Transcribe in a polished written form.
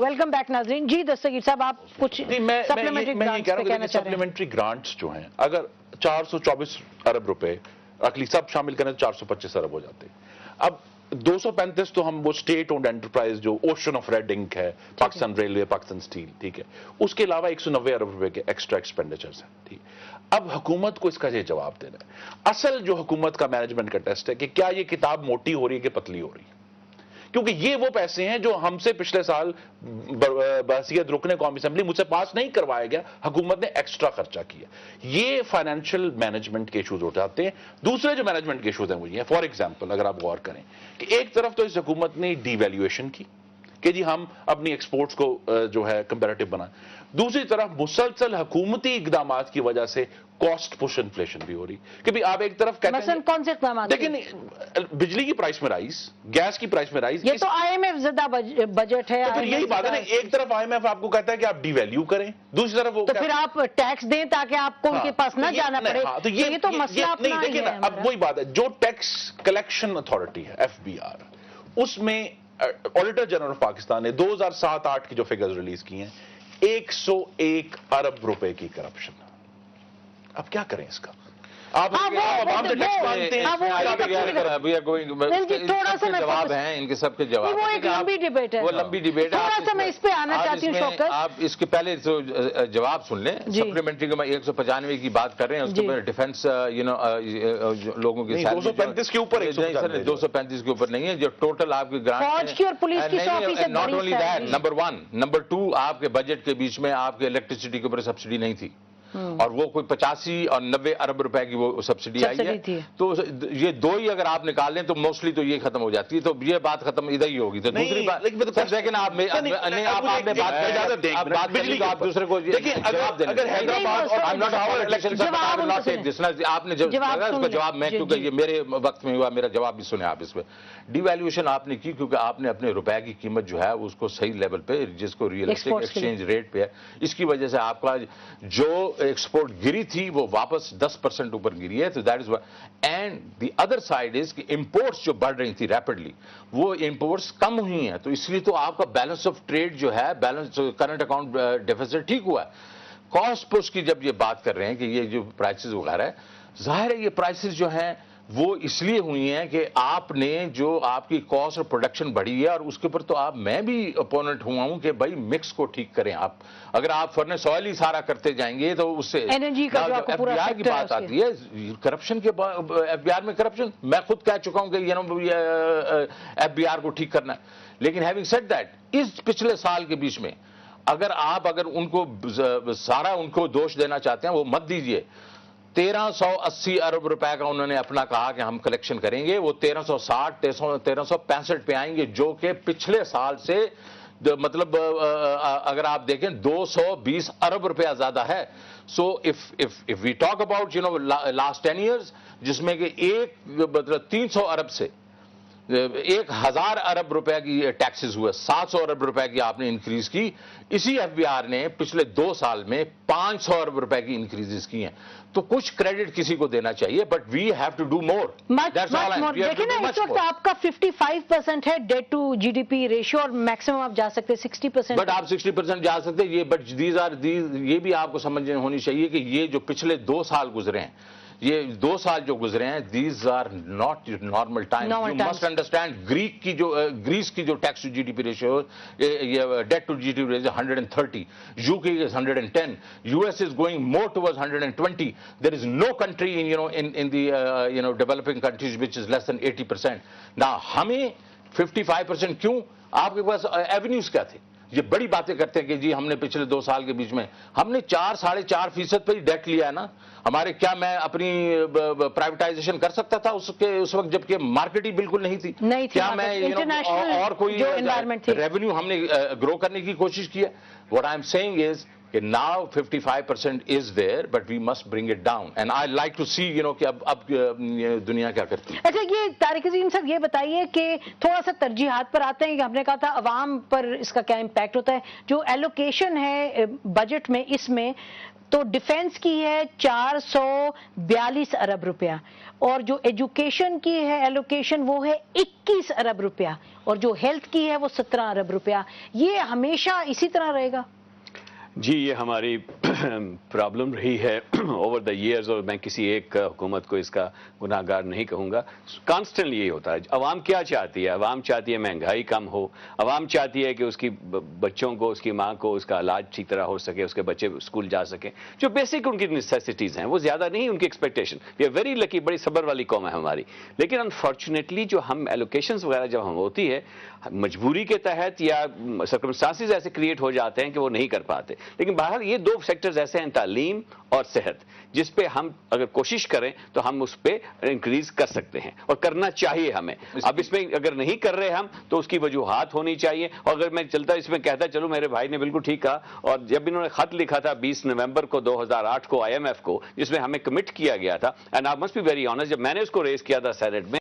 Welcome back नाजरीन। जी दस्तगीर साहब, आप कुछ सप्लीमेंट्री ग्रांट्स जो हैं, अगर 424 अरब रुपए अगली सब शामिल करें तो 425 अरब हो जाते हैं। अब 235 तो हम वो स्टेट ओन्ड एंटरप्राइज जो ओशन ऑफ रेड इंक है, पाकिस्तान रेलवे, पाकिस्तान स्टील, ठीक है, उसके अलावा 190 अरब रुपए के एक्स्ट्रा एक्सपेंडिचर्स हैं, ठीक। अब हुकूमत को इसका ये जवाब देना है। असल जो हुकूमत का मैनेजमेंट का टेस्ट है कि क्या ये किताब मोटी हो रही है कि पतली हो रही है, क्योंकि ये वो पैसे हैं जो हमसे पिछले साल बहसीत रुकने कौमी असेंबली मुझसे पास नहीं करवाया गया, हुकूमत ने एक्स्ट्रा खर्चा किया। ये फाइनेंशियल मैनेजमेंट के इशूज उठाते हैं। दूसरे जो मैनेजमेंट के इशूज हैं वो ये, फॉर एग्जांपल अगर आप गौर करें कि एक तरफ तो इस हुकूमत ने डीवैल्यूएशन की कि जी हम अपनी एक्सपोर्ट्स को जो है कंपैरेटिव बनाएं, दूसरी तरफ मुसलसल हुकूमती इकदामात की वजह से कॉस्ट पुश इन्फ्लेशन भी हो रही कि भी आप एक तरफ कहते हैं कौन से इकदामात, लेकिन बिजली की प्राइस में राइज, गैस की प्राइस में राइज, ये तो आईएमएफ ज़दा बजट है। तो फिर यही बात है ना, एक तरफ आईएमएफ आपको कहता है कि आप डिवैल्यू करें, दूसरी तरफ वो तो फिर आप टैक्स दें ताकि आपको उनके पास ना जाना पड़े। तो ये तो मसला अपना ही है। अब वही बात है, जो टैक्स कलेक्शन अथॉरिटी है एफबीआर, उसमें ऑडिटर जनरल ऑफ पाकिस्तान ने 2007-8 की जो फिगर्स रिलीज की हैं, 101 अरब रुपए की करप्शन। अब क्या करें इसका? आप आवाम से टैक्स मांगते हैं, थोड़ा सा जवाब हैं इनके सबके जवाब। वो एक लंबी डिबेट है, वो लंबी डिबेट है। थोड़ा सा मैं इस पे आना चाहती हूँ शौकत। आप इसके पहले तो जवाब सुन लें। सप्लीमेंट्री के मैं 195 की बात कर रहे हैं, उसके ऊपर डिफेंस लोगों की 235 के ऊपर, 235 के ऊपर नहीं है, जो टोटल आपकी ग्रांट फौज की और पुलिस की 100%। Not only that, number 1, number 2, आपके बजट के बीच में आपके इलेक्ट्रिसिटी के ऊपर सब्सिडी नहीं थी, और वो कोई 85 और 90 अरब रुपए की वो सब्सिडी आई है। तो ये दो ही अगर आप निकाल लें तो मोस्टली तो ये खत्म हो जाती है, तो ये बात खत्म इधर ही होगी। तो दूसरी बात, लेकिन आप दूसरे को जवाब दें। अगर हैदराबाद आपने जवाब, मैं क्योंकि ये मेरे वक्त में हुआ, मेरा जवाब भी सुने आप इस पे। डिवैल्यूएशन आपने की क्योंकि आपने अपने रुपए की कीमत जो है उसको सही लेवल पे, जिसको रियलिस्टिक एक्सचेंज रेट पे है, इसकी वजह से आपका जो एक्सपोर्ट गिरी थी वो वापस 10% ऊपर गिरी है। तो that is and the other side is कि इंपोर्ट्स जो बढ़ रही थी रैपिडली, वो इंपोर्ट्स कम हुई हैं, तो इसलिए तो आपका बैलेंस ऑफ ट्रेड जो है, बैलेंस करंट अकाउंट डेफिसिट ठीक हुआ है। कॉस्ट पुश की जब ये बात कर रहे हैं कि ये जो प्राइसेस वगैरह है, जाहिर है ये प्राइसेस जो हैं वो इसलिए हुई हैं कि आपने जो आपकी कॉस्ट और प्रोडक्शन बढ़ी है, और उसके ऊपर तो मैं भी अपोनेंट हुआ हूं कि भाई मिक्स को ठीक करें आप। अगर आप फर्नेस ऑयल ही सारा करते जाएंगे तो उससे एनर्जी का जो पूरा एफबीआर की बात आती है, करप्शन के एफबीआर में करप्शन, मैं खुद कह चुका हूं कि एफबीआर को ठीक करना है। लेकिन हैविंग सेड दैट, इस पिछले साल के बीच में अगर उनको सारा उनको दोष देना चाहते हैं वो मत दीजिए। 1380 अरब रुपए का उन्होंने अपना कहा कि हम कलेक्शन करेंगे, वो 1360 1365 पे आएंगे, जो कि पिछले साल से मतलब अगर आप देखें 220 अरब रुपया ज्यादा है। So if we talk about last 10 years, जिसमें कि एक मतलब 300 अरब से 1000 अरब रुपए की टैक्सेस हुए, 700 अरब रुपए की आपने इंक्रीज की। इसी एफबीआर ने पिछले 2 साल में 500 अरब रुपए की इंक्रीजेस की हैं। तो कुछ क्रेडिट किसी को देना चाहिए, but we have to do more. देखिए ना, इस वक्त आपका 55% है डेट टू जीडीपी रेशियो, और मैक्सिमम आप जा सकते हैं 60%। बट आप 60% जा सकते हैं, ये बट ये भी आपको समझ होनी चाहिए कि ये जो पिछले 2 साल गुजरे हैं, ये 2 साल जो गुजरे हैं, these are not normal time. You must understand, Greece की जो tax to GDP ratio, debt to GDP ratio 130, UK is 110, US is going more towards 120। There is no country in the developing countries which is less than 80%। ना हमें 55% क्यों? आपके पास avenues क्या थे? ये बड़ी बातें करते हैं कि जी हमने पिछले 2 साल के बीच में हमने 4-4.5% पे ही डेट लिया है ना हमारे। क्या मैं अपनी प्राइवेटाइजेशन कर सकता था उस वक्त जबकि मार्केट ही बिल्कुल नहीं थी? क्या मैं और कोई रेवेन्यू हमने ग्रो करने की कोशिश की है? What I am saying is कि now 55% is there, but we must bring it down, and I like to see कि अब दुनिया क्या करती है। अच्छा, ये तारिक अजीम सर ये बताइए कि थोड़ा सा तरजीहात पर आते हैं कि हमने कहा था अवाम पर इसका क्या इम्पैक्ट होता है। जो एलोकेशन है बजट में, इसमें تو ڈیفینس کی ہے 442 ارب روپیہ، اور جو ایجوکیشن کی ہے ایلوکیشن وہ ہے 21 ارب روپیہ، اور جو ہیلتھ کی ہے وہ 17 ارب روپیہ. یہ ہمیشہ اسی طرح رہے گا؟ جی یہ ہماری پرابلم رہی ہے اوور دا ایئرز، اور میں کسی ایک حکومت کو اس کا گناہ گار نہیں کہوں گا. کانسٹنٹلی یہ ہوتا ہے. عوام کیا چاہتی ہے؟ عوام چاہتی ہے مہنگائی کم ہو، عوام چاہتی ہے کہ اس کی بچوں کو، اس کی ماں کو اس کا علاج ٹھیک طرح ہو سکے، اس کے بچے اسکول جا سکیں، جو بیسک ان کی نیسیسٹیز ہیں وہ زیادہ نہیں ان کی ایکسپیکٹیشن. یہ ویری لکی، بڑی صبر والی قوم ہے ہماری. لیکن انفارچونیٹلی جو ہم ایلوکیشنز وغیرہ جب ہم ہوتی ہے مجبوری کے تحت یا سرکمسٹانسز ایسے کریٹ ہو جاتے ہیں کہ وہ نہیں کر پاتے. لیکن بہرحال یہ دو سیکٹرز ایسے ہیں، تعلیم اور صحت، جس پہ ہم اگر کوشش کریں تو ہم اس پہ انکریز کر سکتے ہیں اور کرنا چاہیے ہمیں. اب اس میں اگر نہیں کر رہے ہم تو اس کی وجوہات ہونی چاہیے. اور اگر میں چلتا اس میں کہتا چلو میرے بھائی نے بالکل ٹھیک کہا، اور جب انہوں نے خط لکھا تھا 20 نومبر کو 2008 کو IMF کو، جس میں ہمیں کمٹ کیا گیا تھا، and I must be very honest, جب میں نے اس کو ریز کیا تھا سینٹ میں